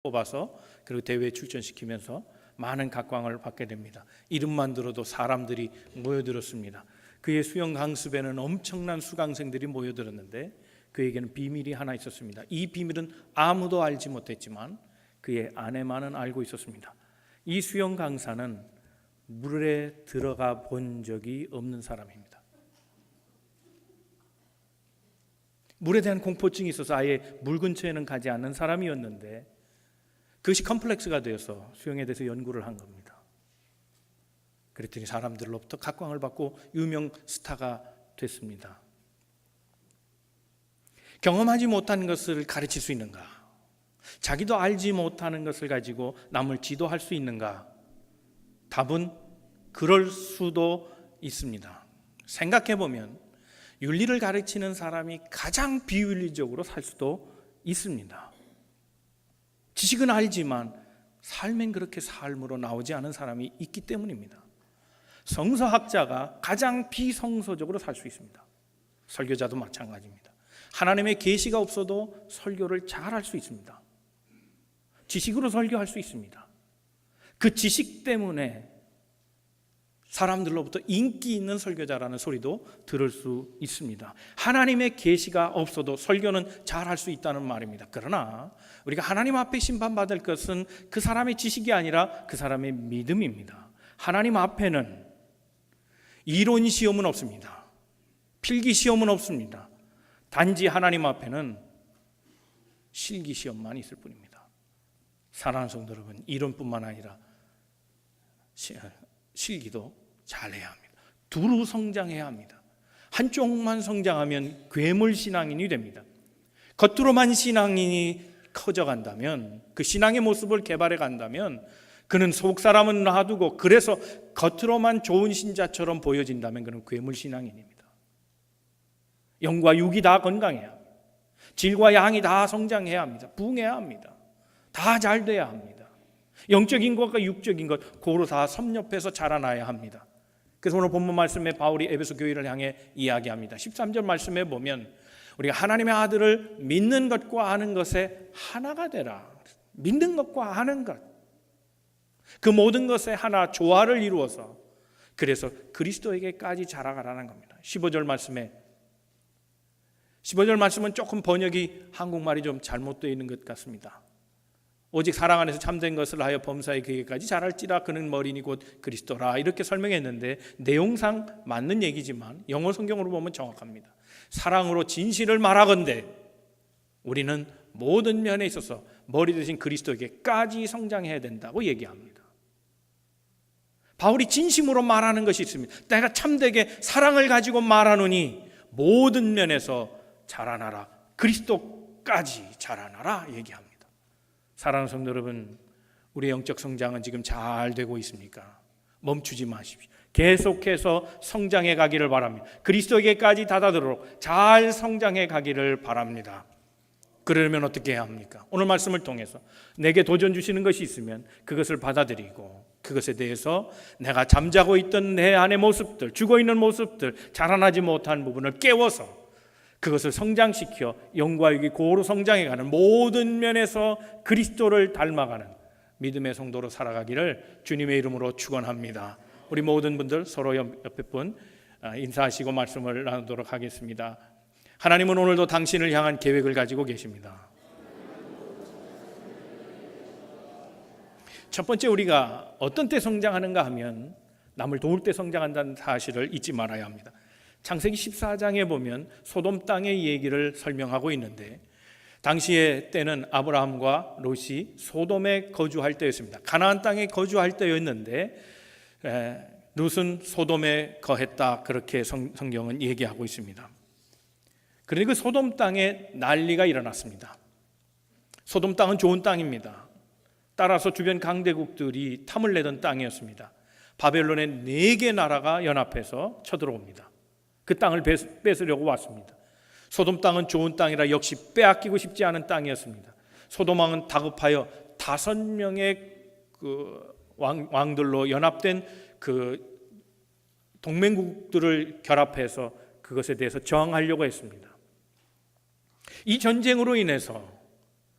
뽑아서 그리고 대회에 출전시키면서 많은 각광을 받게 됩니다. 이름만 들어도 사람들이 모여들었습니다. 그의 수영 강습에는 엄청난 수강생들이 모여들었는데 그에게는 비밀이 하나 있었습니다. 이 비밀은 아무도 알지 못했지만 그의 아내만은 알고 있었습니다. 이 수영 강사는 물에 들어가 본 적이 없는 사람입니다. 물에 대한 공포증이 있어서 아예 물 근처에는 가지 않는 사람이었는데 그것이 컴플렉스가 되어서 수영에 대해서 연구를 한 겁니다. 그랬더니 사람들로부터 각광을 받고 유명 스타가 됐습니다. 경험하지 못한 것을 가르칠 수 있는가? 자기도 알지 못하는 것을 가지고 남을 지도할 수 있는가? 답은 그럴 수도 있습니다. 생각해보면 윤리를 가르치는 사람이 가장 비윤리적으로 살 수도 있습니다. 지식은 알지만 삶엔 그렇게 삶으로 나오지 않은 사람이 있기 때문입니다. 성서학자가 가장 비성서적으로 살 수 있습니다. 설교자도 마찬가지입니다. 하나님의 계시가 없어도 설교를 잘할 수 있습니다. 지식으로 설교할 수 있습니다. 그 지식 때문에 사람들로부터 인기 있는 설교자라는 소리도 들을 수 있습니다. 하나님의 계시가 없어도 설교는 잘할 수 있다는 말입니다. 그러나 우리가 하나님 앞에 심판받을 것은 그 사람의 지식이 아니라 그 사람의 믿음입니다. 하나님 앞에는 이론 시험은 없습니다. 필기 시험은 없습니다. 단지 하나님 앞에는 실기 시험만 있을 뿐입니다. 사랑하는 성도 여러분, 이론뿐만 아니라 실기도 잘해야 합니다. 두루 성장해야 합니다. 한쪽만 성장하면 괴물 신앙인이 됩니다. 겉으로만 신앙인이 커져간다면, 그 신앙의 모습을 개발해 간다면 그는 속 사람은 놔두고 그래서 겉으로만 좋은 신자처럼 보여진다면 그는 괴물 신앙인입니다. 영과 육이 다 건강해야 합니다. 질과 양이 다 성장해야 합니다. 부흥해야 합니다. 다 잘 돼야 합니다. 영적인 것과 육적인 것 고루 다 섭렵해서 자라나야 합니다. 그래서 오늘 본문 말씀에 바울이 에베소 교회를 향해 이야기합니다. 13절 말씀에 보면 우리가 하나님의 아들을 믿는 것과 아는 것에 하나가 되라. 믿는 것과 아는 것, 그 모든 것에 하나 조화를 이루어서 그래서 그리스도에게까지 자라가라는 겁니다. 15절 말씀은 조금 번역이 한국말이 좀 잘못되어 있는 것 같습니다. 오직 사랑 안에서 참된 것을 하여 범사에 그에게까지 자랄지라 그는 머리니 곧 그리스도라, 이렇게 설명했는데 내용상 맞는 얘기지만 영어 성경으로 보면 정확합니다. 사랑으로 진실을 말하건대 우리는 모든 면에 있어서 머리 대신 그리스도에게까지 성장해야 된다고 얘기합니다. 바울이 진심으로 말하는 것이 있습니다. 내가 참되게 사랑을 가지고 말하노니 모든 면에서 자라나라, 그리스도까지 자라나라 얘기합니다. 사랑하는 성도 여러분, 우리의 영적 성장은 지금 잘 되고 있습니까? 멈추지 마십시오. 계속해서 성장해 가기를 바랍니다. 그리스도에게까지 다다르도록 잘 성장해 가기를 바랍니다. 그러려면 어떻게 해야 합니까? 오늘 말씀을 통해서 내게 도전 주시는 것이 있으면 그것을 받아들이고 그것에 대해서 내가 잠자고 있던 내 안의 모습들, 죽어있는 모습들, 자라나지 못한 부분을 깨워서 그것을 성장시켜 영과 육이 고루 성장해가는 모든 면에서 그리스도를 닮아가는 믿음의 성도로 살아가기를 주님의 이름으로 축원합니다. 우리 모든 분들 서로 옆에 분 인사하시고 말씀을 나누도록 하겠습니다. 하나님은 오늘도 당신을 향한 계획을 가지고 계십니다. 첫 번째, 우리가 어떤 때 성장하는가 하면 남을 도울 때 성장한다는 사실을 잊지 말아야 합니다. 창세기 14장에 보면 소돔 땅의 얘기를 설명하고 있는데 당시의 때는 아브라함과 롯이 소돔에 거주할 때였습니다. 가나안 땅에 거주할 때였는데 롯은 소돔에 거했다, 그렇게 성경은 얘기하고 있습니다. 그런데 그 소돔 땅에 난리가 일어났습니다. 소돔 땅은 좋은 땅입니다. 따라서 주변 강대국들이 탐을 내던 땅이었습니다. 바벨론의 4개 나라가 연합해서 쳐들어옵니다. 그 땅을 뺏으려고 왔습니다. 소돔 땅은 좋은 땅이라 역시 빼앗기고 싶지 않은 땅이었습니다. 소돔 왕은 다급하여 5명의 그 왕들로 연합된 그 동맹국들을 결합해서 그것에 대해서 저항하려고 했습니다. 이 전쟁으로 인해서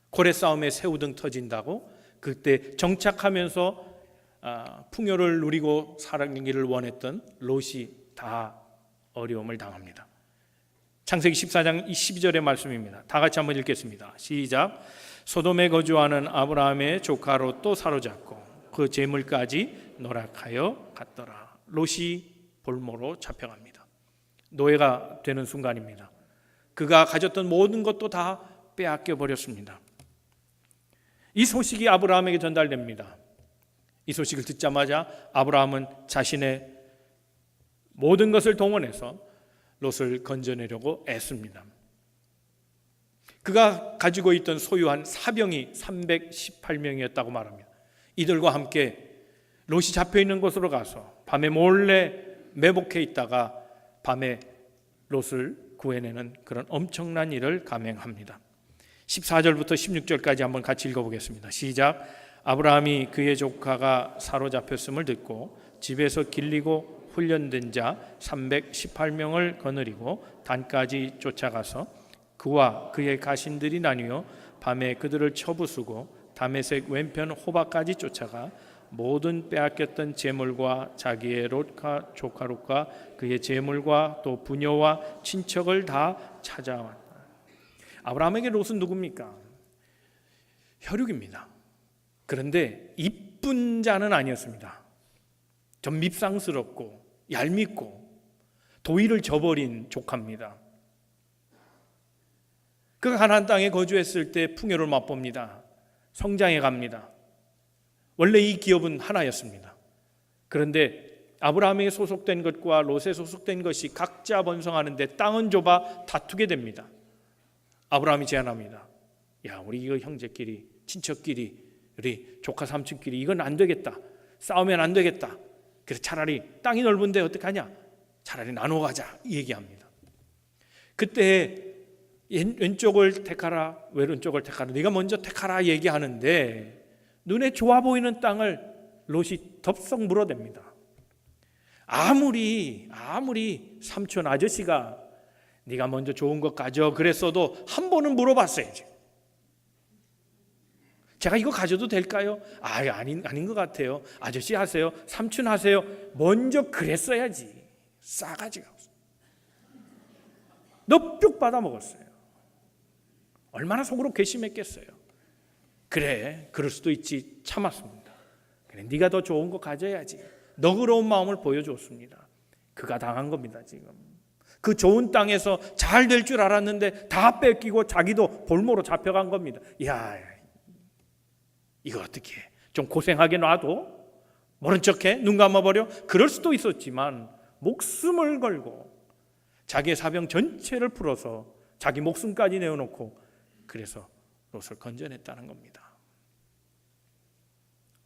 고래 싸움에 새우등 터진다고 그때 정착하면서 풍요를 누리고 살기를 원했던 롯이 다 어려움을 당합니다. 창세기 14장 12절의 말씀입니다. 다 같이 한번 읽겠습니다. 시작. 소돔에 거주하는 아브라함의 조카 롯도 사로잡고 그 재물까지 노락하여 갔더라. 롯이 볼모로 잡혀갑니다. 노예가 되는 순간입니다. 그가 가졌던 모든 것도 다 빼앗겨 버렸습니다. 이 소식이 아브라함에게 전달됩니다. 이 소식을 듣자마자 아브라함은 자신의 모든 것을 동원해서 롯을 건져내려고 애씁니다. 그가 가지고 있던 소유한 사병이 318명이었다고 말합니다. 이들과 함께 롯이 잡혀있는 곳으로 가서 밤에 몰래 매복해 있다가 밤에 롯을 구해내는 그런 엄청난 일을 감행합니다. 14절부터 16절까지 한번 같이 읽어보겠습니다. 시작. 아브라함이 그의 조카가 사로잡혔음을 듣고 집에서 길리고 훈련된 자 318명을 거느리고 단까지 쫓아가서 그와 그의 가신들이 나뉘어 밤에 그들을 쳐부수고 다메섹 왼편 호바까지 쫓아가 모든 빼앗겼던 재물과 자기의 롯과 조카 롯과 그의 재물과 또 부녀와 친척을 다 찾아왔다. 아브라함에게 롯은 누굽니까? 혈육입니다. 그런데 이쁜 자는 아니었습니다. 좀 밉상스럽고 얄밉고 도의를 저버린 조카입니다. 그가 가나안 땅에 거주했을 때 풍요를 맛봅니다. 성장해 갑니다. 원래 이 기업은 하나였습니다. 그런데 아브라함에게 소속된 것과 롯에 소속된 것이 각자 번성하는데 땅은 좁아 다투게 됩니다. 아브라함이 제안합니다. 야, 우리 이거 형제끼리, 친척끼리, 우리 조카 삼촌끼리 이건 안 되겠다. 싸우면 안 되겠다. 그래서 차라리 땅이 넓은데 어떡하냐? 차라리 나눠 가자. 이 얘기합니다. 그때 왼쪽을 택하라, 왼쪽을 택하라. 네가 먼저 택하라 얘기하는데 눈에 좋아 보이는 땅을 롯이 덥석 물어댑니다. 아무리 삼촌 아저씨가 네가 먼저 좋은 것 가져 그랬어도 한 번은 물어봤어야지. 제가 이거 가져도 될까요? 아닌 것 같아요. 아저씨 하세요. 삼촌 하세요. 먼저 그랬어야지. 싸가지가 없어. 너 뿅 받아 먹었어요. 얼마나 속으로 괘씸했겠어요. 그래, 그럴 수도 있지. 참았습니다. 그래, 네가 더 좋은 거 가져야지. 너그러운 마음을 보여줬습니다. 그가 당한 겁니다. 지금 그 좋은 땅에서 잘 될 줄 알았는데 다 뺏기고 자기도 볼모로 잡혀간 겁니다. 야, 이거 어떻게 해? 좀 고생하게 놔도 모른 척해? 눈 감아버려? 그럴 수도 있었지만 목숨을 걸고 자기의 사병 전체를 풀어서 자기 목숨까지 내어놓고 그래서 롯을 건져냈다는 겁니다.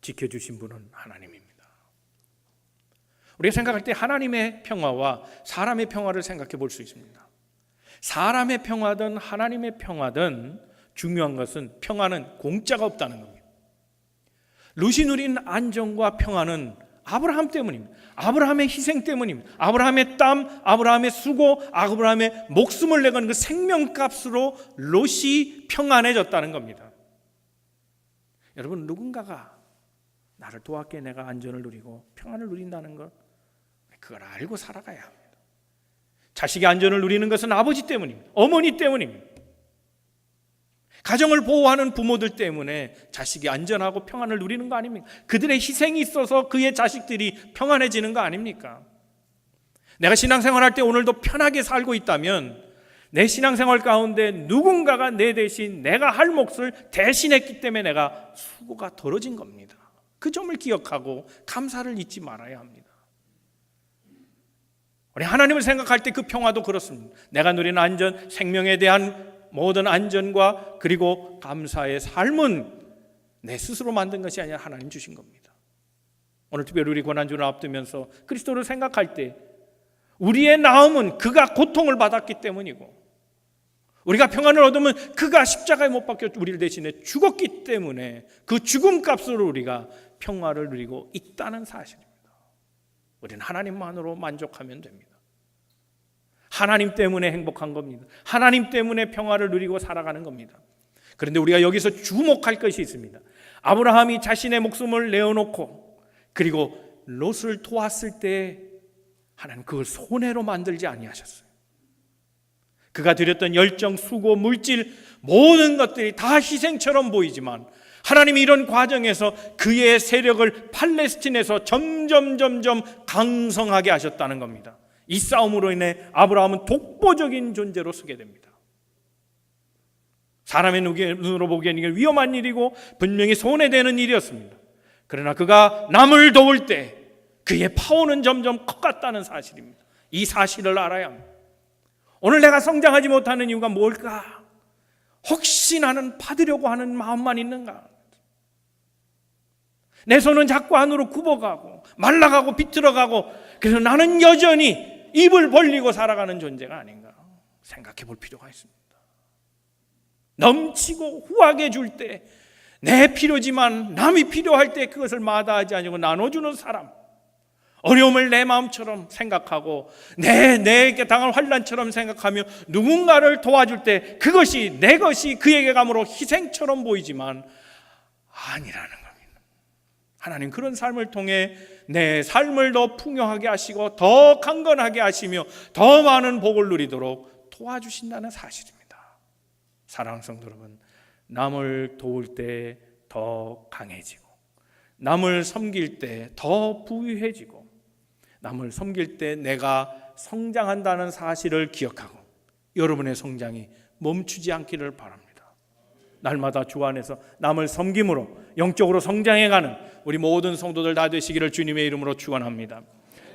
지켜주신 분은 하나님입니다. 우리가 생각할 때 하나님의 평화와 사람의 평화를 생각해 볼 수 있습니다. 사람의 평화든 하나님의 평화든 중요한 것은 평화는 공짜가 없다는 겁니다. 롯이 누린 안정과 평화는 아브라함 때문입니다. 아브라함의 희생 때문입니다. 아브라함의 땀, 아브라함의 수고, 아브라함의 목숨을 내건 그 생명값으로 롯이 평안해졌다는 겁니다. 여러분, 누군가가 나를 도왔기에 내가 안전을 누리고 평안을 누린다는 것, 그걸 알고 살아가야 합니다. 자식이 안전을 누리는 것은 아버지 때문입니다. 어머니 때문입니다. 가정을 보호하는 부모들 때문에 자식이 안전하고 평안을 누리는 거 아닙니까? 그들의 희생이 있어서 그의 자식들이 평안해지는 거 아닙니까? 내가 신앙생활할 때 오늘도 편하게 살고 있다면 내 신앙생활 가운데 누군가가 내 대신 내가 할 몫을 대신했기 때문에 내가 수고가 덜어진 겁니다. 그 점을 기억하고 감사를 잊지 말아야 합니다. 우리 하나님을 생각할 때 그 평화도 그렇습니다. 내가 누리는 안전, 생명에 대한 모든 안전과 그리고 감사의 삶은 내 스스로 만든 것이 아니라 하나님 주신 겁니다. 오늘 특별히 우리 고난주를 앞두면서 그리스도를 생각할 때 우리의 나음은 그가 고통을 받았기 때문이고 우리가 평안을 얻으면 그가 십자가에 못 박혀 우리를 대신해 죽었기 때문에 그 죽음값으로 우리가 평화를 누리고 있다는 사실입니다. 우리는 하나님만으로 만족하면 됩니다. 하나님 때문에 행복한 겁니다. 하나님 때문에 평화를 누리고 살아가는 겁니다. 그런데 우리가 여기서 주목할 것이 있습니다. 아브라함이 자신의 목숨을 내어놓고 그리고 롯을 도왔을 때 하나님 그걸 손해로 만들지 아니하셨어요. 그가 드렸던 열정, 수고, 물질 모든 것들이 다 희생처럼 보이지만 하나님이 이런 과정에서 그의 세력을 팔레스틴에서 점점 강성하게 하셨다는 겁니다. 이 싸움으로 인해 아브라함은 독보적인 존재로 서게 됩니다. 사람의 눈으로 보기에는 이게 위험한 일이고 분명히 손해되는 일이었습니다. 그러나 그가 남을 도울 때 그의 파워는 점점 커갔다는 사실입니다. 이 사실을 알아야 합니다. 오늘 내가 성장하지 못하는 이유가 뭘까? 혹시 나는 받으려고 하는 마음만 있는가? 내 손은 자꾸 안으로 굽어가고 말라가고 비틀어가고 그래서 나는 여전히 입을 벌리고 살아가는 존재가 아닌가 생각해 볼 필요가 있습니다. 넘치고 후하게 줄 때 내 필요지만 남이 필요할 때 그것을 마다하지 않고 나눠주는 사람, 어려움을 내 마음처럼 생각하고 내게 당한 환난처럼 생각하며 누군가를 도와줄 때 그것이 내 것이 그에게 감으로 희생처럼 보이지만 아니라는 겁니다. 하나님 그런 삶을 통해 내 삶을 더 풍요하게 하시고 더 강건하게 하시며 더 많은 복을 누리도록 도와주신다는 사실입니다. 사랑하는 성도 여러분, 남을 도울 때 더 강해지고 남을 섬길 때 더 부유해지고 남을 섬길 때 내가 성장한다는 사실을 기억하고 여러분의 성장이 멈추지 않기를 바랍니다. 날마다 주 안에서 남을 섬김으로 영적으로 성장해가는 우리 모든 성도들 다 되시기를 주님의 이름으로 축원합니다.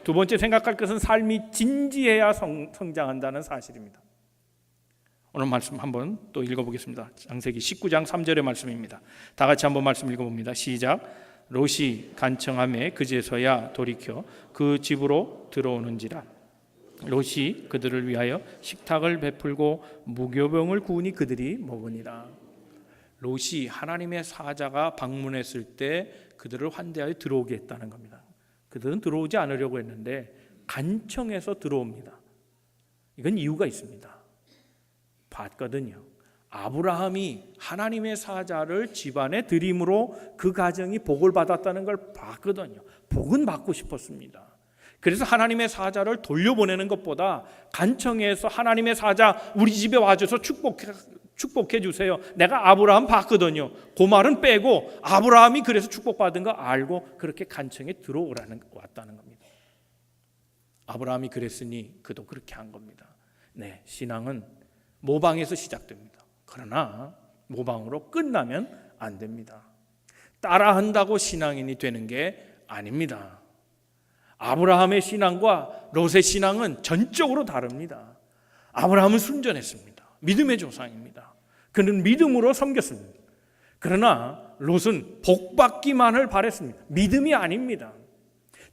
두 번째 생각할 것은 삶이 진지해야 성장한다는 사실입니다. 오늘 말씀 한번 또 읽어보겠습니다. 창세기 19장 3절의 말씀입니다. 다 같이 한번 말씀 읽어봅니다. 시작. 롯이 간청하매 그제서야 돌이켜 그 집으로 들어오는지라. 롯이 그들을 위하여 식탁을 베풀고 무교병을 구우니 그들이 먹으니라. 롯이 하나님의 사자가 방문했을 때 그들을 환대하여 들어오게 했다는 겁니다. 그들은 들어오지 않으려고 했는데 간청해서 들어옵니다. 이건 이유가 있습니다. 봤거든요. 아브라함이 하나님의 사자를 집안에 들임으로 그 가정이 복을 받았다는 걸 봤거든요. 복은 받고 싶었습니다. 그래서 하나님의 사자를 돌려보내는 것보다 간청해서 하나님의 사자 우리 집에 와줘서 축복해 주세요. 내가 아브라함 봤거든요. 그 말은 빼고 아브라함이 그래서 축복받은 거 알고 그렇게 간청에 왔다는 겁니다. 아브라함이 그랬으니 그도 그렇게 한 겁니다. 네, 신앙은 모방에서 시작됩니다. 그러나 모방으로 끝나면 안 됩니다. 따라한다고 신앙인이 되는 게 아닙니다. 아브라함의 신앙과 롯의 신앙은 전적으로 다릅니다. 아브라함은 순전했습니다. 믿음의 조상입니다. 그는 믿음으로 섬겼습니다. 그러나 롯은 복받기만을 바랬습니다. 믿음이 아닙니다.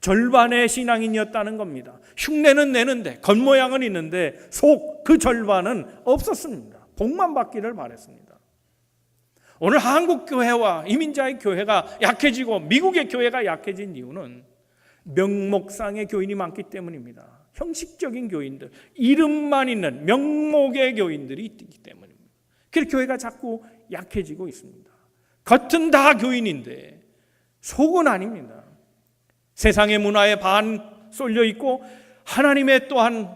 절반의 신앙인이었다는 겁니다. 흉내는 내는데 겉모양은 있는데 속 그 절반은 없었습니다. 복만 받기를 바랬습니다. 오늘 한국 교회와 이민자의 교회가 약해지고 미국의 교회가 약해진 이유는 명목상의 교인이 많기 때문입니다. 형식적인 교인들, 이름만 있는 명목의 교인들이 있기 때문입니다. 그래서 교회가 자꾸 약해지고 있습니다. 겉은 다 교인인데 속은 아닙니다. 세상의 문화에 반 쏠려 있고 하나님의 또한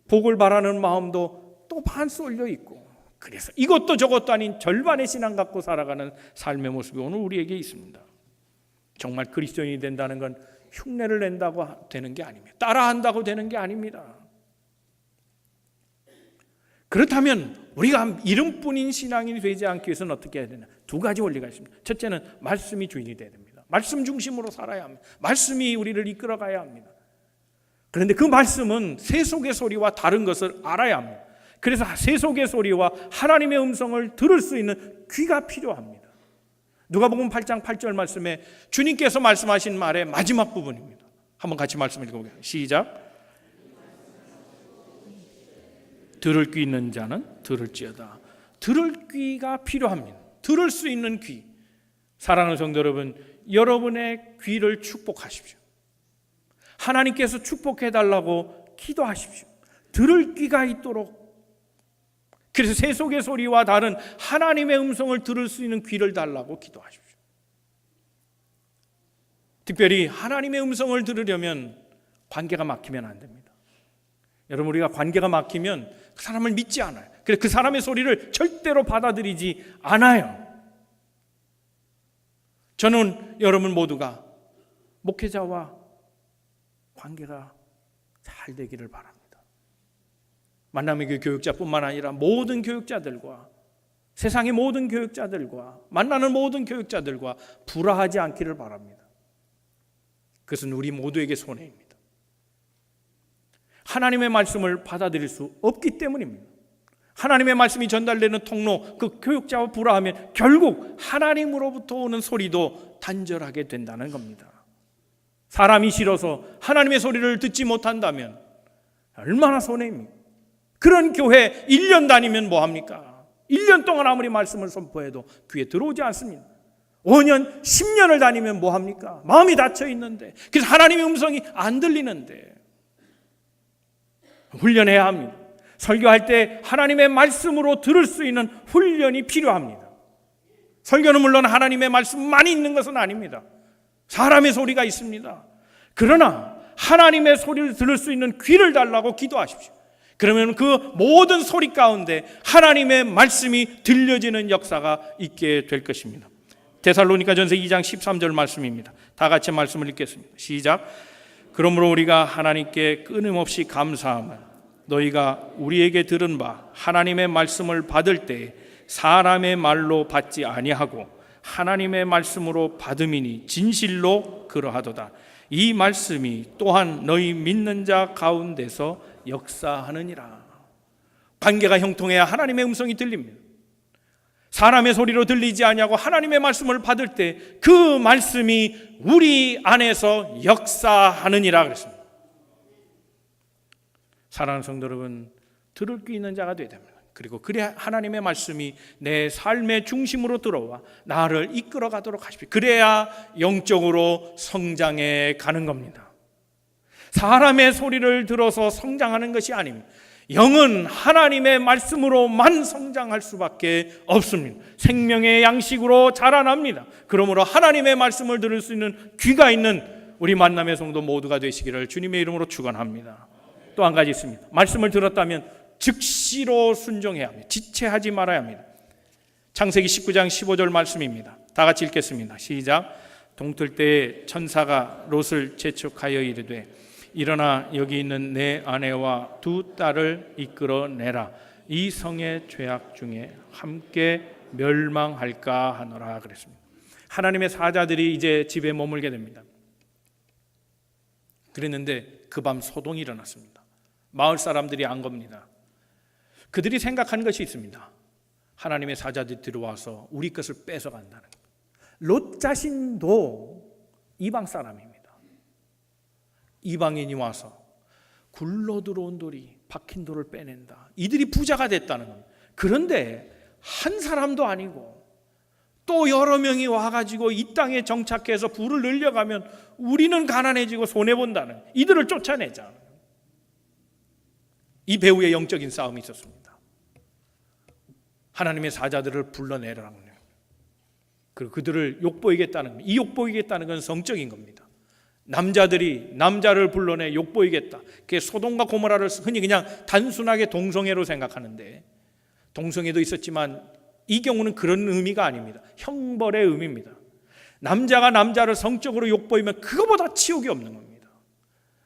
복을 바라는 마음도 또 반 쏠려 있고 그래서 이것도 저것도 아닌 절반의 신앙 갖고 살아가는 삶의 모습이 오늘 우리에게 있습니다. 정말 그리스도인이 된다는 건 흉내를 낸다고 되는 게 아닙니다. 따라한다고 되는 게 아닙니다. 그렇다면 우리가 이름뿐인 신앙인이 되지 않기 위해서는 어떻게 해야 되나? 두 가지 원리가 있습니다. 첫째는 말씀이 주인이 돼야 됩니다. 말씀 중심으로 살아야 합니다. 말씀이 우리를 이끌어가야 합니다. 그런데 그 말씀은 세속의 소리와 다른 것을 알아야 합니다. 그래서 세속의 소리와 하나님의 음성을 들을 수 있는 귀가 필요합니다. 누가복음 8장 8절 말씀에 주님께서 말씀하신 말의 마지막 부분입니다. 한번 같이 말씀 읽어보겠습니다. 시작. 들을 귀 있는 자는 들을지어다. 들을 귀가 필요합니다. 들을 수 있는 귀. 사랑하는 성도 여러분, 여러분의 귀를 축복하십시오. 하나님께서 축복해달라고 기도하십시오. 들을 귀가 있도록 그래서 세속의 소리와 다른 하나님의 음성을 들을 수 있는 귀를 달라고 기도하십시오. 특별히 하나님의 음성을 들으려면 관계가 막히면 안 됩니다. 여러분, 우리가 관계가 막히면 그 사람을 믿지 않아요. 그래서 그 사람의 소리를 절대로 받아들이지 않아요. 저는 여러분 모두가 목회자와 관계가 잘 되기를 바랍니다. 만남의 교회 교육자뿐만 아니라 모든 교육자들과, 세상의 모든 교육자들과, 만나는 모든 교육자들과 불화하지 않기를 바랍니다. 그것은 우리 모두에게 손해입니다. 하나님의 말씀을 받아들일 수 없기 때문입니다. 하나님의 말씀이 전달되는 통로, 그 교육자와 불화하면 결국 하나님으로부터 오는 소리도 단절하게 된다는 겁니다. 사람이 싫어서 하나님의 소리를 듣지 못한다면 얼마나 손해입니까? 그런 교회 1년 다니면 뭐합니까? 1년 동안 아무리 말씀을 선포해도 귀에 들어오지 않습니다. 5년, 10년을 다니면 뭐합니까? 마음이 닫혀 있는데, 그래서 하나님의 음성이 안 들리는데 훈련해야 합니다. 설교할 때 하나님의 말씀으로 들을 수 있는 훈련이 필요합니다. 설교는 물론 하나님의 말씀만이 있는 것은 아닙니다. 사람의 소리가 있습니다. 그러나 하나님의 소리를 들을 수 있는 귀를 달라고 기도하십시오. 그러면 그 모든 소리 가운데 하나님의 말씀이 들려지는 역사가 있게 될 것입니다. 데살로니가전서 2장 13절 말씀입니다. 다 같이 말씀을 읽겠습니다. 시작. 그러므로 우리가 하나님께 끊임없이 감사함을 너희가 우리에게 들은 바 하나님의 말씀을 받을 때 사람의 말로 받지 아니하고 하나님의 말씀으로 받음이니 진실로 그러하도다. 이 말씀이 또한 너희 믿는 자 가운데서 역사하느니라. 관계가 형통해야 하나님의 음성이 들립니다. 사람의 소리로 들리지 아니하고 하나님의 말씀을 받을 때 그 말씀이 우리 안에서 역사하느니라 그랬습니다. 사랑하는 성도 여러분, 들을 귀 있는 자가 되어야 됩니다. 그리고 그래야 하나님의 말씀이 내 삶의 중심으로 들어와 나를 이끌어 가도록 하십시오. 그래야 영적으로 성장해 가는 겁니다. 사람의 소리를 들어서 성장하는 것이 아닙니다. 영은 하나님의 말씀으로만 성장할 수밖에 없습니다. 생명의 양식으로 자라납니다. 그러므로 하나님의 말씀을 들을 수 있는 귀가 있는 우리 만남의 성도 모두가 되시기를 주님의 이름으로 축원합니다. 또 한 가지 있습니다. 말씀을 들었다면 즉시로 순종해야 합니다. 지체하지 말아야 합니다. 창세기 19장 15절 말씀입니다. 다 같이 읽겠습니다. 시작. 동틀 때에 천사가 롯을 재촉하여 이르되 일어나 여기 있는 내 아내와 두 딸을 이끌어내라. 이 성의 죄악 중에 함께 멸망할까 하노라 그랬습니다. 하나님의 사자들이 이제 집에 머물게 됩니다. 그랬는데 그 밤 소동이 일어났습니다. 마을 사람들이 안 겁니다. 그들이 생각한 것이 있습니다. 하나님의 사자들이 들어와서 우리 것을 뺏어간다는 것. 롯 자신도 이방 사람입니다. 이방인이 와서 굴러 들어온 돌이 박힌 돌을 빼낸다. 이들이 부자가 됐다는 겁니다. 그런데 한 사람도 아니고 또 여러 명이 와가지고 이 땅에 정착해서 부를 늘려가면 우리는 가난해지고 손해본다는, 이들을 쫓아내자. 이 배후에 영적인 싸움이 있었습니다. 하나님의 사자들을 불러내라는 거예요. 그리고 그들을 욕보이겠다는 겁니다. 이 욕보이겠다는 건 성적인 겁니다. 남자들이 남자를 불러내 욕보이겠다. 그게 소돔과 고모라를 흔히 그냥 단순하게 동성애로 생각하는데, 동성애도 있었지만 이 경우는 그런 의미가 아닙니다. 형벌의 의미입니다. 남자가 남자를 성적으로 욕보이면 그거보다 치욕이 없는 겁니다.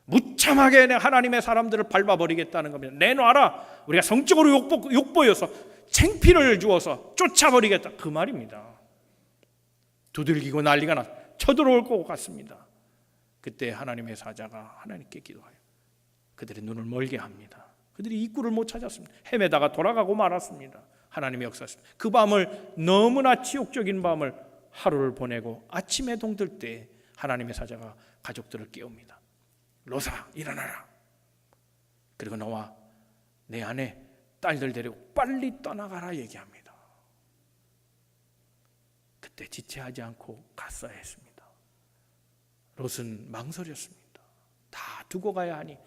무참하게 하나님의 사람들을 밟아버리겠다는 겁니다. 내놔라. 우리가 성적으로 욕보여서 창피를 주어서 쫓아버리겠다, 그 말입니다. 두들기고 난리가 나서 쳐들어올 것 같습니다. 그때 하나님의 사자가 하나님께 기도하여 그들의 눈을 멀게 합니다. 그들이 입구를 못 찾았습니다. 헤매다가 돌아가고 말았습니다. 하나님의 역사였습니다. 그 밤을, 너무나 치욕적인 밤을 하루를 보내고 아침에 동들 때 하나님의 사자가 가족들을 깨웁니다. 롯아, 일어나라. 그리고 너와 내 아내, 딸들 데리고 빨리 떠나가라 얘기합니다. 그때 지체하지 않고 갔어야 했습니다. 롯은 망설였습니다. 다 두고 가야 하니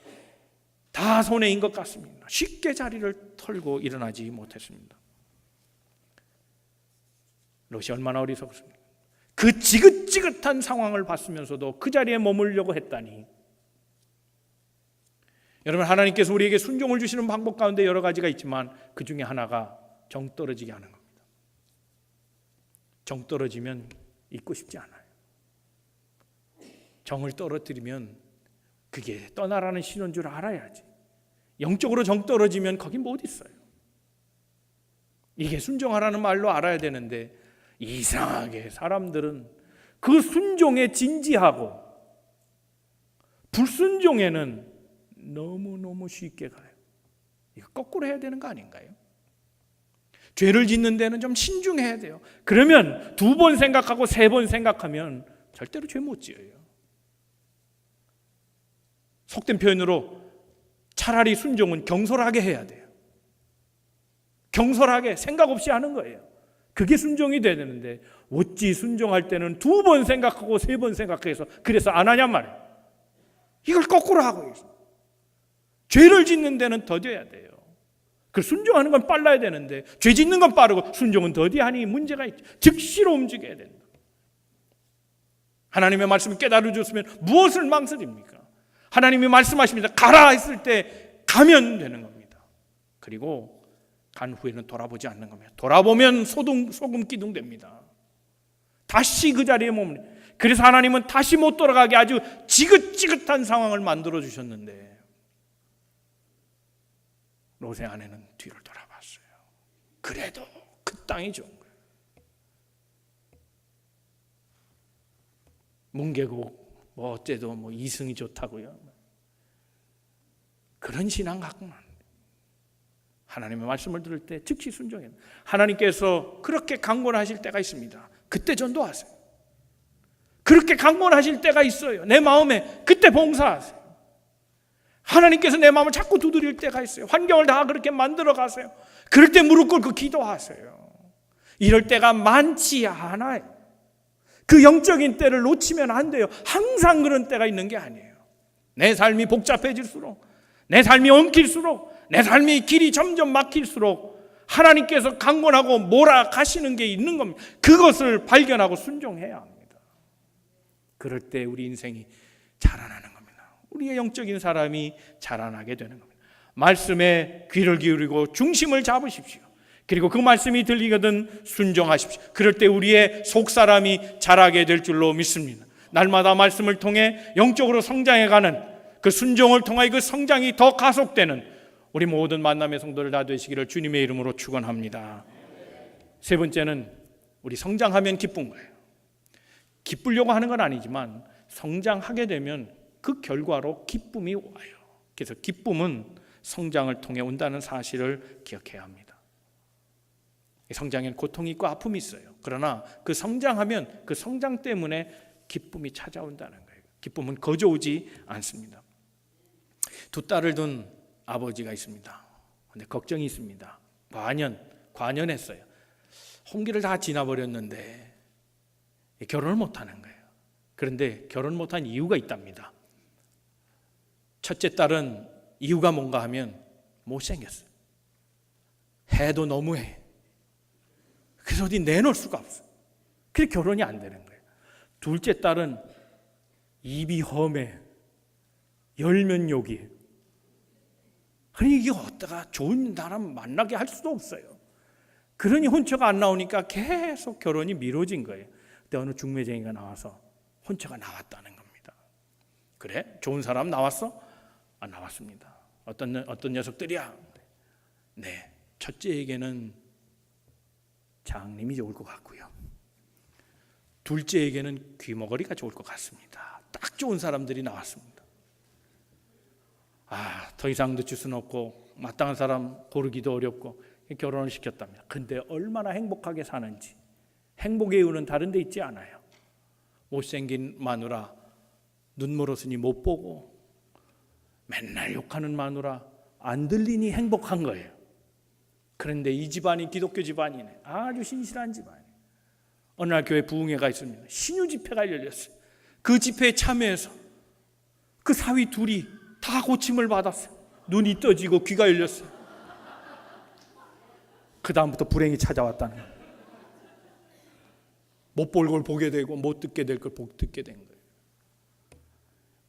다 손해인 것 같습니다. 쉽게 자리를 털고 일어나지 못했습니다. 롯이 얼마나 어리석습니까? 그 지긋지긋한 상황을 봤으면서도 그 자리에 머물려고 했다니. 여러분, 하나님께서 우리에게 순종을 주시는 방법 가운데 여러 가지가 있지만 그 중에 하나가 정 떨어지게 하는 겁니다. 정 떨어지면 있고 싶지 않아요. 정을 떨어뜨리면 그게 떠나라는 신호인 줄 알아야지. 영적으로 정 떨어지면 거기 못 있어요. 이게 순종하라는 말로 알아야 되는데 이상하게 사람들은 그 순종에 진지하고 불순종에는 너무너무 쉽게 가요. 이거 거꾸로 해야 되는 거 아닌가요? 죄를 짓는 데는 좀 신중해야 돼요. 그러면 2번 생각하고 3번 생각하면 절대로 죄 못 지어요. 속된 표현으로 차라리 순종은 경솔하게 해야 돼요. 경솔하게 생각 없이 하는 거예요. 그게 순종이 돼야 되는데 어찌 순종할 때는 2번 생각하고 3번 생각해서 그래서 안 하냔 말이에요. 이걸 거꾸로 하고 있어요. 죄를 짓는 데는 더뎌야 돼요. 그 순종하는 건 빨라야 되는데 죄 짓는 건 빠르고 순종은 더디하니 문제가 있죠. 즉시로 움직여야 된다. 하나님의 말씀을 깨달아 줬으면 무엇을 망설입니까? 하나님이 말씀하십니다. 가라 했을 때 가면 되는 겁니다. 그리고 간 후에는 돌아보지 않는 겁니다. 돌아보면 소금 기둥 됩니다. 다시 그 자리에 머무르. 그래서 하나님은 다시 못 돌아가게 아주 지긋지긋한 상황을 만들어 주셨는데 롯의 아내는 뒤를 돌아봤어요. 그래도 그 땅이 좋은 거예요. 뭉개고 뭐 어째도 뭐 이승이 좋다고요. 그런 신앙 갖고는 안 돼요. 하나님의 말씀을 들을 때 즉시 순종해요. 하나님께서 그렇게 강권하실 때가 있습니다. 그때 전도하세요. 그렇게 강권하실 때가 있어요. 내 마음에 그때 봉사하세요. 하나님께서 내 마음을 자꾸 두드릴 때가 있어요. 환경을 다 그렇게 만들어 가세요. 그럴 때 무릎 꿇고 기도하세요. 이럴 때가 많지 않아요. 그 영적인 때를 놓치면 안 돼요. 항상 그런 때가 있는 게 아니에요. 내 삶이 복잡해질수록, 내 삶이 엉킬수록, 내 삶이 길이 점점 막힐수록 하나님께서 강권하고 몰아가시는 게 있는 겁니다. 그것을 발견하고 순종해야 합니다. 그럴 때 우리 인생이 자라나는 겁니다. 우리의 영적인 사람이 자라나게 되는 겁니다. 말씀에 귀를 기울이고 중심을 잡으십시오. 그리고 그 말씀이 들리거든 순종하십시오. 그럴 때 우리의 속사람이 자라게 될 줄로 믿습니다. 날마다 말씀을 통해 영적으로 성장해가는 그 순종을 통하여 그 성장이 더 가속되는 우리 모든 만남의 성도들 다 되시기를 주님의 이름으로 축원합니다. 3번째는 우리 성장하면 기쁜 거예요. 기쁘려고 하는 건 아니지만 성장하게 되면 그 결과로 기쁨이 와요. 그래서 기쁨은 성장을 통해 온다는 사실을 기억해야 합니다. 성장에는 고통이 있고 아픔이 있어요. 그러나 그 성장하면 그 성장 때문에 기쁨이 찾아온다는 거예요. 기쁨은 거저오지 않습니다. 2 딸을 둔 아버지가 있습니다. 근데 걱정이 있습니다. 과년했어요. 홍기를 다 지나버렸는데 결혼을 못하는 거예요. 그런데 결혼 못한 이유가 있답니다. 첫째 딸은 이유가 뭔가 하면 못생겼어요. 해도 너무해. 그래서 어디 내놓을 수가 없어요. 그래서 결혼이 안 되는 거예요. 둘째 딸은 입이 험해. 열면 욕이에요. 그러니 이게 어디다가 좋은 사람 만나게 할 수도 없어요. 그러니 혼처가 안 나오니까 계속 결혼이 미뤄진 거예요. 근데 어느 중매쟁이가 나와서 혼처가 나왔다는 겁니다. 그래? 좋은 사람 나왔어? 안 나왔습니다. 어떤 녀석들이야? 네, 첫째에게는 장님이 좋을 것 같고요. 둘째에게는 귀머거리가 좋을 것 같습니다. 딱 좋은 사람들이 나왔습니다. 더 이상 늦출 수는 없고 마땅한 사람 고르기도 어렵고 결혼을 시켰답니다. 근데 얼마나 행복하게 사는지 행복의 이유는 다른 데 있지 않아요. 못생긴 마누라 눈 멀었으니 못 보고 맨날 욕하는 마누라 안 들리니 행복한 거예요. 그런데 이 집안이 기독교 집안이네. 아주 신실한 집안이에요. 어느 날 교회 부흥회가 있습니다. 신유 집회가 열렸어요. 그 집회에 참여해서 그 사위 둘이 다 고침을 받았어요. 눈이 떠지고 귀가 열렸어요. 그 다음부터 불행이 찾아왔다는 거예요. 못 볼 걸 보게 되고 못 듣게 될 걸 듣게 된 거예요.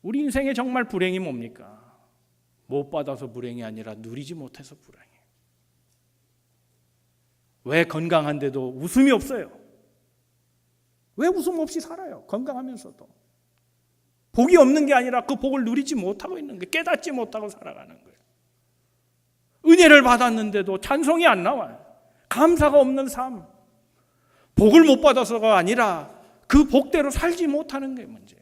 우리 인생에 정말 불행이 뭡니까? 못 받아서 불행이 아니라 누리지 못해서 불행해요. 왜 건강한데도 웃음이 없어요? 왜 웃음 없이 살아요? 건강하면서도. 복이 없는 게 아니라 그 복을 누리지 못하고 있는 거예요. 깨닫지 못하고 살아가는 거예요. 은혜를 받았는데도 찬송이 안 나와요. 감사가 없는 삶. 복을 못 받아서가 아니라 그 복대로 살지 못하는 게 문제예요.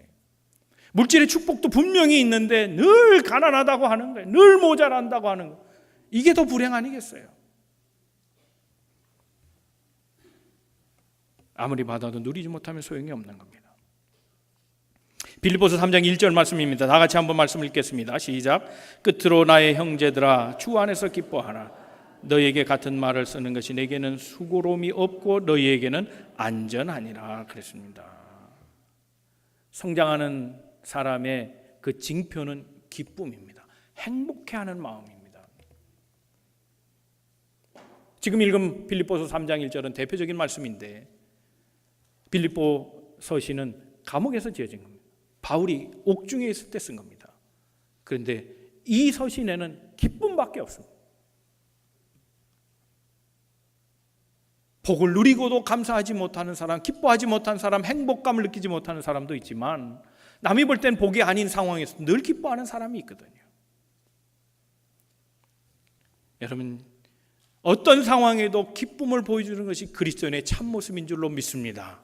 물질의 축복도 분명히 있는데 늘 가난하다고 하는 거예요. 늘 모자란다고 하는 거예요. 이게 더 불행 아니겠어요? 아무리 받아도 누리지 못하면 소용이 없는 겁니다. 빌립보서 3장 1절 말씀입니다. 다 같이 한번 말씀 읽겠습니다. 시작. 끝으로 나의 형제들아 주 안에서 기뻐하라. 너희에게 같은 말을 쓰는 것이 내게는 수고로움이 없고 너희에게는 안전하니라 그랬습니다. 성장하는 사람의 그 징표는 기쁨입니다. 행복해하는 마음입니다. 지금 읽은 빌립보서 3장 1절은 대표적인 말씀인데 빌립보 서신은 감옥에서 지어진 겁니다. 바울이 옥중에 있을 때 쓴 겁니다. 그런데 이 서신에는 기쁨밖에 없습니다. 복을 누리고도 감사하지 못하는 사람, 기뻐하지 못한 사람, 행복감을 느끼지 못하는 사람도 있지만 남이 볼 땐 복이 아닌 상황에서 늘 기뻐하는 사람이 있거든요. 여러분, 어떤 상황에도 기쁨을 보여주는 것이 그리스도인의 참모습인 줄로 믿습니다.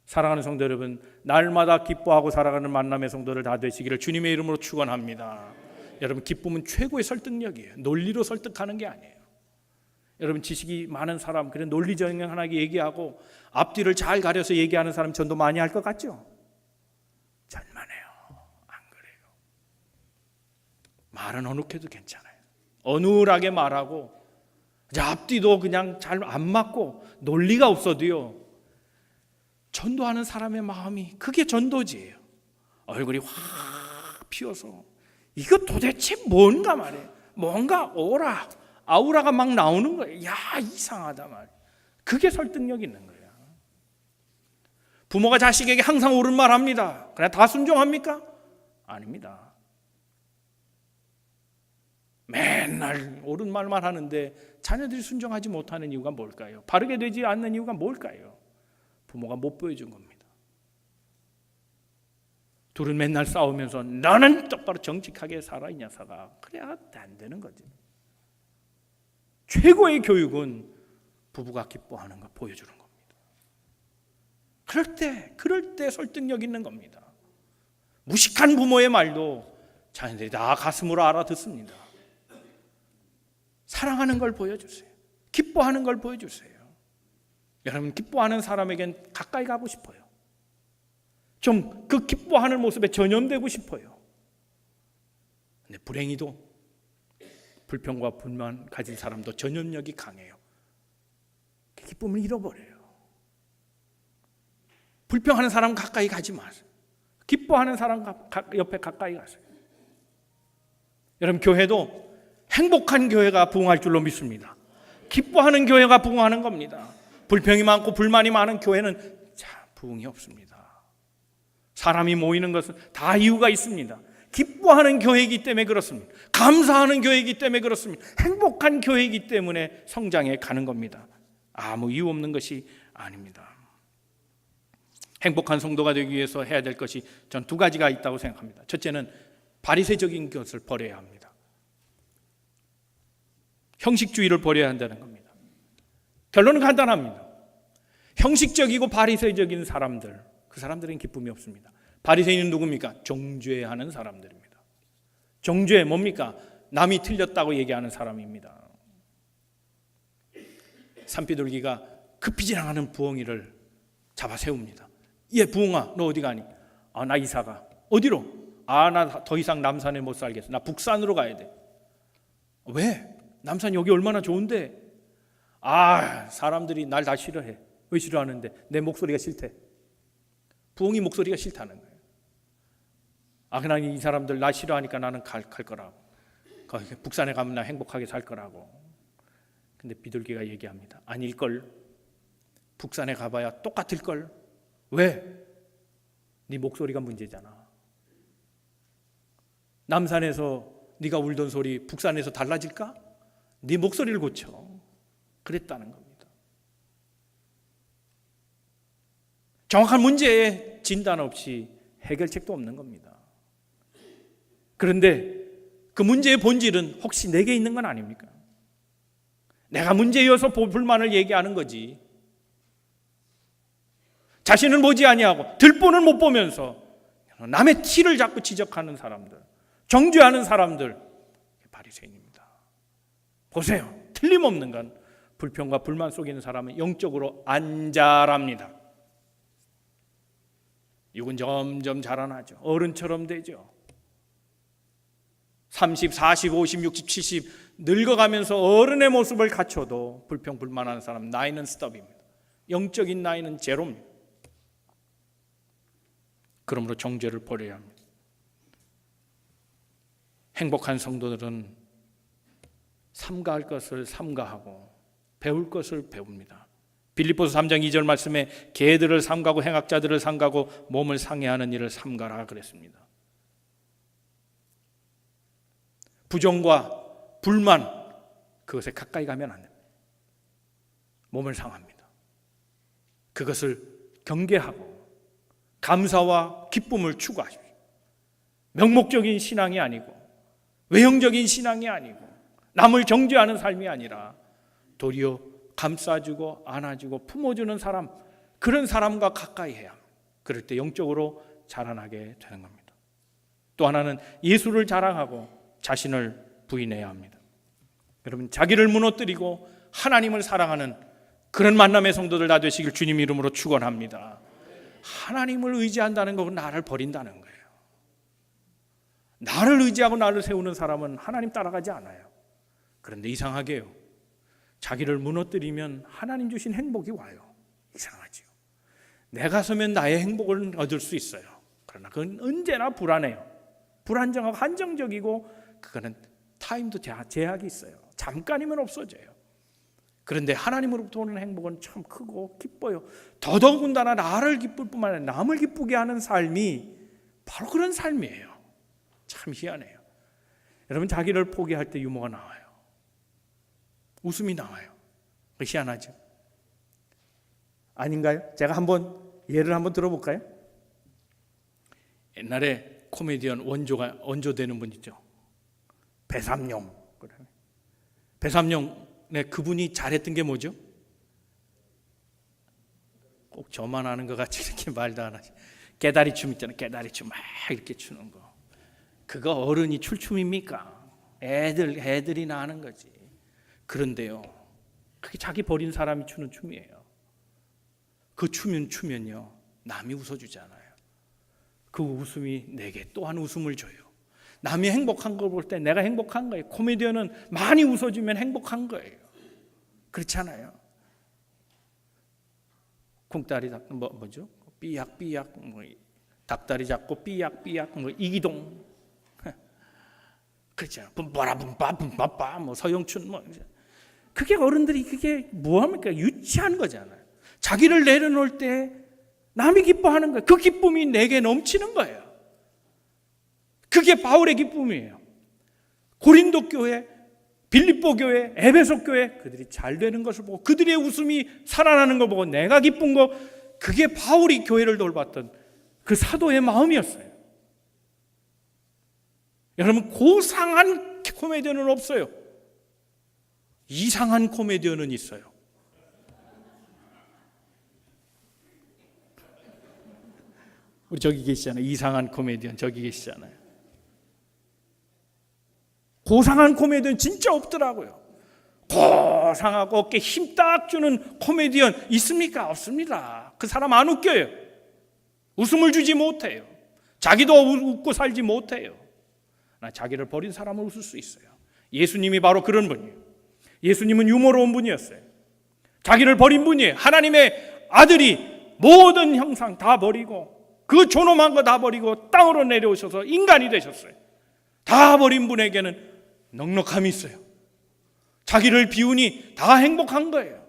사랑하는 성도 여러분, 날마다 기뻐하고 살아가는 만남의 성도들 다 되시기를 주님의 이름으로 축원합니다. 여러분, 기쁨은 최고의 설득력이에요. 논리로 설득하는 게 아니에요. 여러분, 지식이 많은 사람, 그런 논리정연하게 얘기하고 앞뒤를 잘 가려서 얘기하는 사람 전도 많이 할 것 같죠? 절만해요. 안 그래요. 말은 어눌해도 괜찮아요. 어눌하게 말하고 앞뒤도 그냥 잘 안 맞고 논리가 없어도요, 전도하는 사람의 마음이 그게 전도지예요. 얼굴이 확 피어서 이거 도대체 뭔가 말이에요. 뭔가 아우라가 막 나오는 거예요. 야, 이상하다 말이에요. 그게 설득력 있는 거예요. 부모가 자식에게 항상 옳은 말 합니다. 그냥 다 순종합니까? 아닙니다. 맨날 옳은 말만 하는데 자녀들이 순종하지 못하는 이유가 뭘까요? 바르게 되지 않는 이유가 뭘까요? 부모가 못 보여준 겁니다. 둘은 맨날 싸우면서 너는 똑바로 정직하게 살아 이 녀석아. 그래야 안 되는 거지. 최고의 교육은 부부가 기뻐하는 거 보여주는 겁니다. 그럴 때 설득력 있는 겁니다. 무식한 부모의 말도 자녀들이 다 가슴으로 알아듣습니다. 사랑하는 걸 보여주세요. 기뻐하는 걸 보여주세요. 여러분, 기뻐하는 사람에겐 가까이 가고 싶어요. 좀 그 기뻐하는 모습에 전염되고 싶어요. 근데 불행히도 불평과 불만 가진 사람도 전염력이 강해요. 기쁨을 잃어버려요. 불평하는 사람 가까이 가지 마세요. 기뻐하는 사람 옆에 가까이 가세요. 여러분, 교회도 행복한 교회가 부흥할 줄로 믿습니다. 기뻐하는 교회가 부흥하는 겁니다. 불평이 많고 불만이 많은 교회는 부흥이 없습니다. 사람이 모이는 것은 다 이유가 있습니다. 기뻐하는 교회이기 때문에 그렇습니다. 감사하는 교회이기 때문에 그렇습니다. 행복한 교회이기 때문에 성장해 가는 겁니다. 아무 이유 없는 것이 아닙니다. 행복한 성도가 되기 위해서 해야 될 것이 전 두 가지가 있다고 생각합니다. 첫째는 바리새적인 것을 버려야 합니다. 형식주의를 버려야 한다는 겁니다. 결론은 간단합니다. 형식적이고 바리새적인 사람들, 그 사람들은 기쁨이 없습니다. 바리새인은 누굽니까? 정죄하는 사람들입니다. 정죄 뭡니까? 남이 틀렸다고 얘기하는 사람입니다. 산비둘기가 급히 지나가는 부엉이를 잡아 세웁니다. 예, 부엉아, 너 어디 가니? 아, 나 이사가. 어디로? 아, 나 더 이상 남산에 못 살겠어. 나 북산으로 가야 돼. 왜? 남산 여기 얼마나 좋은데? 아, 사람들이 날 다 싫어해. 왜 싫어하는데? 내 목소리가 싫대. 부엉이 목소리가 싫다는 거예요. 아, 그냥 이 사람들 나 싫어하니까 나는 갈 거라고. 북산에 가면 나 행복하게 살 거라고. 근데 비둘기가 얘기합니다. 아닐걸. 북산에 가봐야 똑같을걸. 왜? 네 목소리가 문제잖아. 남산에서 네가 울던 소리 북산에서 달라질까? 네 목소리를 고쳐. 그랬다는 겁니다. 정확한 문제에 진단 없이 해결책도 없는 겁니다. 그런데 그 문제의 본질은 혹시 내게 있는 건 아닙니까? 내가 문제여서 불만을 얘기하는 거지. 자신을 보지 아니하고 들보를 못 보면서 남의 티를 자꾸 지적하는 사람들, 정죄하는 사람들, 바리새인입니다. 보세요. 틀림없는 건 불평과 불만 속에 있는 사람은 영적으로 안 자랍니다. 육은 점점 자라나죠. 어른처럼 되죠. 30, 40, 50, 60, 70 늙어가면서 어른의 모습을 갖춰도 불평, 불만하는 사람 나이는 스톱입니다. 영적인 나이는 제로입니다. 그러므로 정죄를 버려야 합니다. 행복한 성도들은 삼가할 것을 삼가하고 배울 것을 배웁니다. 빌립보서 3장 2절 말씀에 개들을 삼가고 행악자들을 삼가고 몸을 상해하는 일을 삼가라 그랬습니다. 부정과 불만, 그것에 가까이 가면 안 됩니다. 몸을 상합니다. 그것을 경계하고 감사와 기쁨을 추구하십시오. 명목적인 신앙이 아니고 외형적인 신앙이 아니고 남을 정죄하는 삶이 아니라 도리어 감싸주고 안아주고 품어주는 사람, 그런 사람과 가까이 해야 합니다. 그럴 때 영적으로 자라나게 되는 겁니다. 또 하나는 예수를 자랑하고 자신을 부인해야 합니다. 여러분, 자기를 무너뜨리고 하나님을 사랑하는 그런 만남의 성도들 다 되시길 주님 이름으로 축원합니다. 하나님을 의지한다는 것은 나를 버린다는 거예요. 나를 의지하고 나를 세우는 사람은 하나님 따라가지 않아요. 그런데 이상하게요, 자기를 무너뜨리면 하나님 주신 행복이 와요. 이상하죠. 내가 서면 나의 행복을 얻을 수 있어요. 그러나 그건 언제나 불안해요. 불안정하고 한정적이고 그거는 타임도 제약이 있어요. 잠깐이면 없어져요. 그런데 하나님으로부터 오는 행복은 참 크고 기뻐요. 더더군다나 나를 기쁠 뿐만 아니라 남을 기쁘게 하는 삶이 바로 그런 삶이에요. 참 희한해요. 여러분, 자기를 포기할 때 유머가 나와요. 웃음이 나와요. 희한하죠? 아닌가요? 제가 예를 한번 들어볼까요? 옛날에 코미디언 원조되는 분 있죠. 배삼룡. 배삼룡, 그분이 잘했던 게 뭐죠? 꼭 저만 아는 것 같이 이렇게 말도 안 하지. 깨다리 춤 있잖아요. 깨다리 춤 막 이렇게 추는 거. 그거 어른이 출 춤입니까? 애들이나 하는 거지. 그런데요, 그게 자기 버린 사람이 추는 춤이에요. 그 추면요, 남이 웃어주잖아요. 그 웃음이 내게 또한 웃음을 줘요. 남이 행복한 걸 볼 때 내가 행복한 거예요. 코미디언은 많이 웃어주면 행복한 거예요. 그렇잖아요. 쿵다리 잡고 뭐죠? 삐약삐약, 닭다리 잡고 삐약삐약, 이기동. 그렇잖아요. 뿜빠라뿜빠뿜빠빠, 서영춘 그게 어른들이 그게 뭐합니까? 유치한 거잖아요. 자기를 내려놓을 때 남이 기뻐하는 거예요. 그 기쁨이 내게 넘치는 거예요. 그게 바울의 기쁨이에요. 고린도 교회, 빌립보 교회, 에베소 교회, 그들이 잘 되는 것을 보고 그들의 웃음이 살아나는 걸 보고 내가 기쁜 거, 그게 바울이 교회를 돌봤던 그 사도의 마음이었어요. 여러분, 고상한 코미디언은 없어요. 이상한 코미디언은 있어요. 우리 저기 계시잖아요. 이상한 코미디언 저기 계시잖아요. 고상한 코미디언 진짜 없더라고요. 고상하고 어깨 힘 딱 주는 코미디언 있습니까? 없습니다. 그 사람 안 웃겨요. 웃음을 주지 못해요. 자기도 웃고 살지 못해요. 나 자기를 버린 사람을 웃을 수 있어요. 예수님이 바로 그런 분이에요. 예수님은 유머로운 분이었어요. 자기를 버린 분이에요. 하나님의 아들이 모든 형상 다 버리고 그 존엄한 거 다 버리고 땅으로 내려오셔서 인간이 되셨어요. 다 버린 분에게는 넉넉함이 있어요. 자기를 비우니 다 행복한 거예요.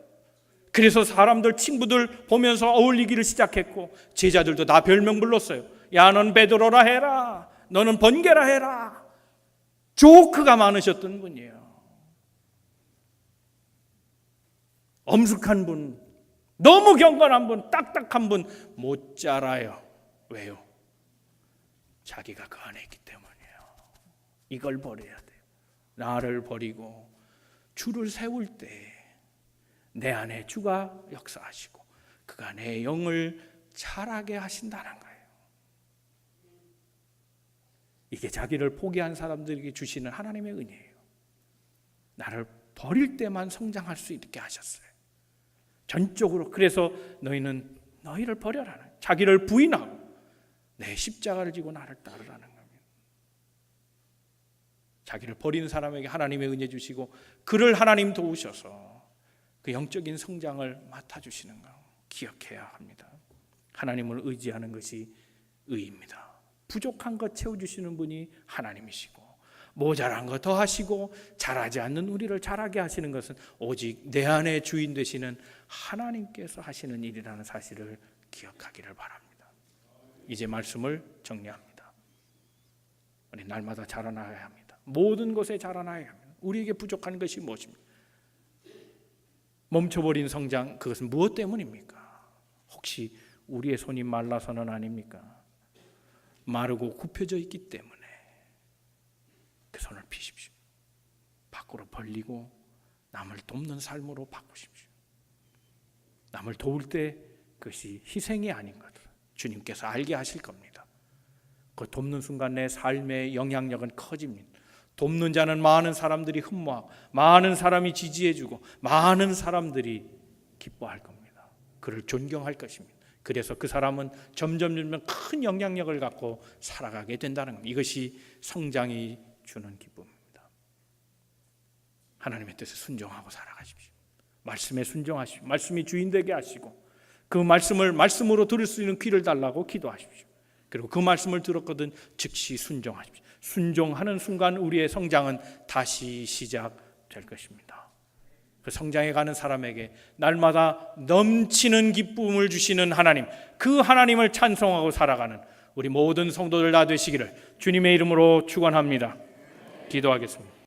그래서 사람들, 친구들 보면서 어울리기를 시작했고 제자들도 다 별명 불렀어요. 야, 넌 베드로라 해라. 너는 번개라 해라. 조크가 많으셨던 분이에요. 엄숙한 분, 너무 경건한 분, 딱딱한 분 못 자라요. 왜요? 자기가 그 안에 있기 때문이에요. 이걸 버려야 돼요. 나를 버리고 주를 세울 때 내 안에 주가 역사하시고 그가 내 영을 자라게 하신다는 거예요. 이게 자기를 포기한 사람들에게 주시는 하나님의 은혜예요. 나를 버릴 때만 성장할 수 있게 하셨어요. 전적으로. 그래서 너희는 너희를 버려라는, 자기를 부인하고 내 십자가를 지고 나를 따르라는 겁니다. 자기를 버리는 사람에게 하나님의 은혜 주시고 그를 하나님 도우셔서 그 영적인 성장을 맡아주시는 거 기억해야 합니다. 하나님을 의지하는 것이 의입니다. 부족한 것 채워주시는 분이 하나님이시고 모자란 것 더하시고 잘하지 않는 우리를 잘하게 하시는 것은 오직 내 안에 주인 되시는 하나님께서 하시는 일이라는 사실을 기억하기를 바랍니다. 이제 말씀을 정리합니다. 우리 날마다 자라나야 합니다. 모든 것에 자라나야 합니다. 우리에게 부족한 것이 무엇입니까? 멈춰버린 성장, 그것은 무엇 때문입니까? 혹시 우리의 손이 말라서는 아닙니까? 마르고 굽혀져 있기 때문에 그 손을 피십시오. 밖으로 벌리고 남을 돕는 삶으로 바꾸십시오. 남을 도울 때 그것이 희생이 아닌 것을 주님께서 알게 하실 겁니다. 그 돕는 순간 내 삶의 영향력은 커집니다. 돕는 자는 많은 사람들이 흠모하고 많은 사람이 지지해주고 많은 사람들이 기뻐할 겁니다. 그를 존경할 것입니다. 그래서 그 사람은 점점 큰 영향력을 갖고 살아가게 된다는 겁니다. 이것이 성장이 주는 기쁨입니다. 하나님의 뜻에 순종하고 살아가십시오. 말씀에 순종하십시오. 말씀이 주인 되게 하시고 그 말씀을 말씀으로 들을 수 있는 귀를 달라고 기도하십시오. 그리고 그 말씀을 들었거든 즉시 순종하십시오. 순종하는 순간 우리의 성장은 다시 시작될 것입니다. 그 성장해 가는 사람에게 날마다 넘치는 기쁨을 주시는 하나님, 그 하나님을 찬송하고 살아가는 우리 모든 성도들 다 되시기를 주님의 이름으로 축원합니다. 기도하겠습니다.